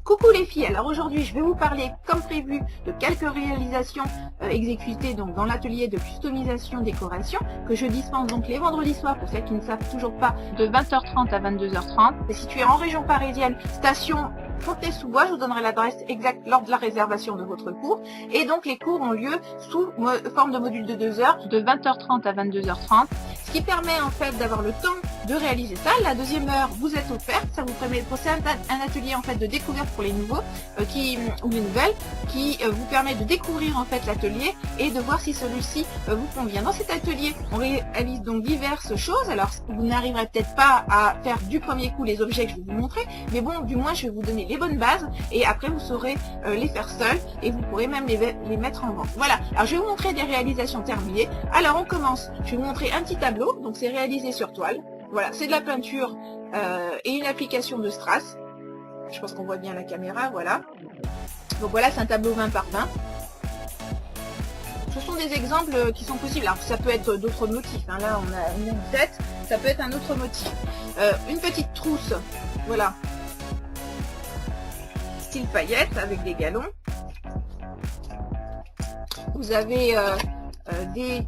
Coucou les filles, alors aujourd'hui je vais vous parler comme prévu de quelques réalisations exécutées donc dans l'atelier de customisation décoration que je dispense donc les vendredis soirs pour celles qui ne savent toujours pas de 20h30 à 22h30. C'est situé en région parisienne, station Fontenay-sous-Bois, je vous donnerai l'adresse exacte lors de la réservation de votre cours. Et donc les cours ont lieu sous forme de module de 2 heures, de 20h30 à 22h30, ce qui permet en fait d'avoir le temps de réaliser ça. La deuxième heure vous êtes offerte, ça vous permet de procéder à un atelier en fait de découverte pour les nouveaux ou les nouvelles, qui vous permet de découvrir en fait l'atelier et de voir si celui-ci vous convient. Dans cet atelier, on réalise donc diverses choses. Alors vous n'arriverez peut-être pas à faire du premier coup les objets que je vais vous montrer, mais bon, du moins je vais vous donner les bonnes bases et après vous saurez les faire seuls et vous pourrez même les mettre en vente. Voilà, alors je vais vous montrer des réalisations terminées. Alors on commence, je vais vous montrer un petit tableau, donc c'est réalisé sur toile. Voilà, c'est de la peinture et une application de strass. Je pense qu'on voit bien la caméra, voilà. Donc voilà, c'est un tableau 20 par 20. Ce sont des exemples qui sont possibles. Alors ça peut être d'autres motifs, hein. Là on a une tête, ça peut être un autre motif. Une petite trousse, voilà. Style paillettes avec des galons. Vous avez des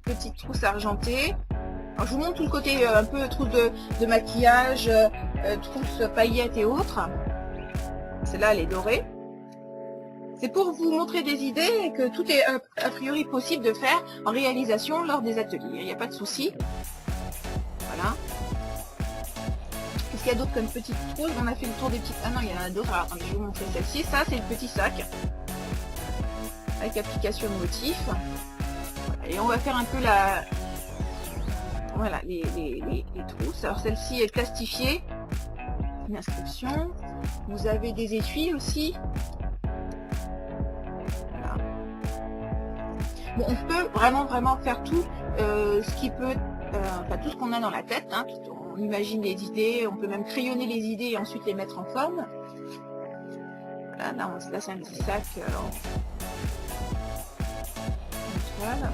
petites trousses argentées. Alors, je vous montre tout le côté un peu trousse de maquillage, trousse paillettes et autres. Celle-là, elle est dorée. C'est pour vous montrer des idées et que tout est a priori possible de faire en réalisation lors des ateliers. Il n'y a pas de souci. Voilà. Qu'est-ce qu'il y a d'autre comme petite trousse? On a fait le tour des petites... Ah non, il y en a d'autres. Alors, attendez, je vais vous montrer celle-ci. Ça, c'est le petit sac. Avec application de motif. Voilà. Et on va faire un peu la... Voilà, les trousses. Alors celle-ci est plastifiée. Une inscription. Vous avez des étuis aussi. Voilà. Bon, on peut vraiment faire tout ce qui peut, enfin tout ce qu'on a dans la tête. Hein. On imagine les idées, on peut même crayonner les idées et ensuite les mettre en forme. Voilà, là c'est un petit sac en toile.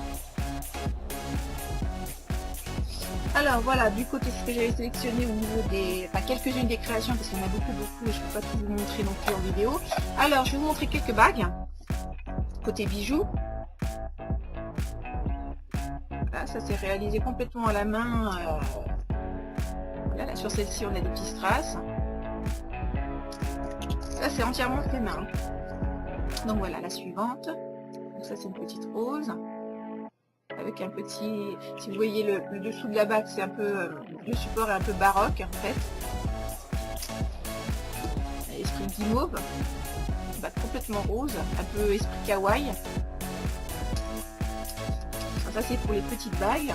Alors voilà, du côté ce que j'avais sélectionné au niveau des... Enfin quelques-unes des créations, parce qu'il y en a beaucoup et je ne peux pas tout vous montrer non plus en vidéo. Alors je vais vous montrer quelques bagues. Côté bijoux. Voilà, ça s'est réalisé complètement à la main. Voilà, là, sur celle-ci on a des petits strass. Ça c'est entièrement fait main. Donc voilà la suivante. Donc ça c'est une petite rose. Avec un petit, si vous voyez le dessous de la bague, c'est un peu, le support est un peu baroque en fait. Esprit guimauve, bague complètement rose, un peu esprit kawaii. Alors ça c'est pour les petites bagues.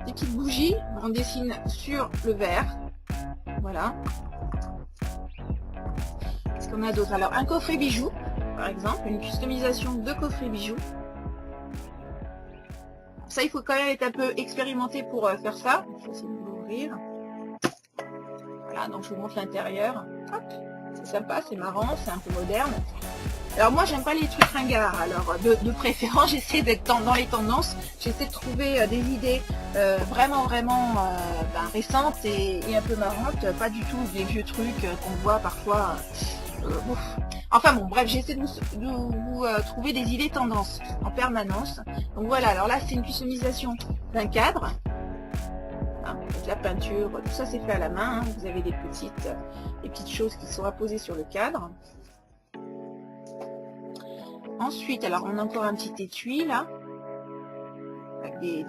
Des petites bougies, on dessine sur le verre. Voilà. Qu'est-ce qu'on a d'autre? Alors un coffret bijoux. Par exemple, une customisation de coffret bijoux. Ça, il faut quand même être un peu expérimenté pour faire ça. Je vais essayer de l'ouvrir. Voilà, donc je vous montre l'intérieur. C'est sympa, c'est marrant, c'est un peu moderne. Alors moi, j'aime pas les trucs ringards. Alors, de préférence, j'essaie d'être dans les tendances. J'essaie de trouver des idées vraiment récentes et un peu marrantes. Pas du tout des vieux trucs qu'on voit parfois. Enfin bon, bref, j'essaie de vous trouver des idées tendances en permanence. Donc voilà, alors là c'est une customisation d'un cadre. Hein, avec la peinture, tout ça c'est fait à la main. Hein. Vous avez des petites choses qui sont apposées sur le cadre. Ensuite, alors on a encore un petit étui là, avec des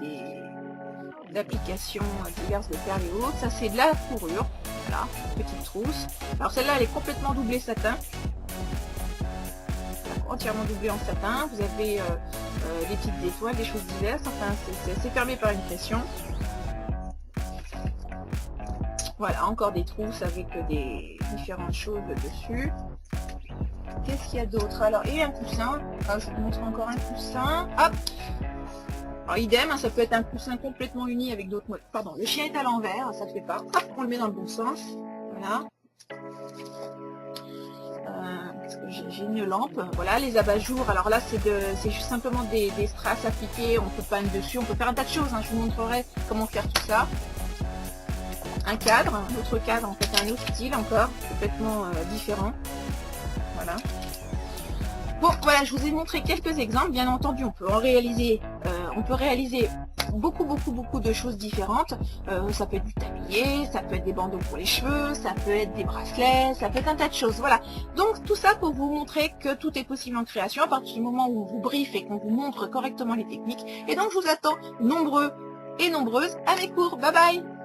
applications diverses de perles et autres. Ça c'est de la fourrure. Voilà, petite trousse. Alors celle-là elle est complètement doublée satin. Entièrement doublée en satin. Vous avez des petites étoiles, des choses diverses. Enfin, c'est fermé par une pression. Voilà, encore des trousses avec des différentes choses dessus. Qu'est-ce qu'il y a d'autre? Alors, et un coussin. Alors, je vous montre encore un coussin. Hop. Alors, idem, hein, ça peut être un coussin complètement uni avec d'autres modes. Pardon, le chien est à l'envers, ça ne fait pas. Hop, on le met dans le bon sens. Voilà. J'ai une lampe, voilà, les abat-jours. Alors là c'est juste simplement des strass appliqués, on peut peindre dessus, on peut faire un tas de choses, hein. Je vous montrerai comment faire tout ça. un cadre, un autre cadre, en fait un autre style encore, complètement différent. Voilà. Bon, voilà, je vous ai montré quelques exemples. Bien entendu, on peut réaliser beaucoup de choses différentes. Ça peut être du tablier, ça peut être des bandeaux pour les cheveux, ça peut être des bracelets, ça peut être un tas de choses. Voilà. Donc tout ça pour vous montrer que tout est possible en création à partir du moment où on vous briefe et qu'on vous montre correctement les techniques. Et donc je vous attends nombreux et nombreuses à mes cours. Bye bye!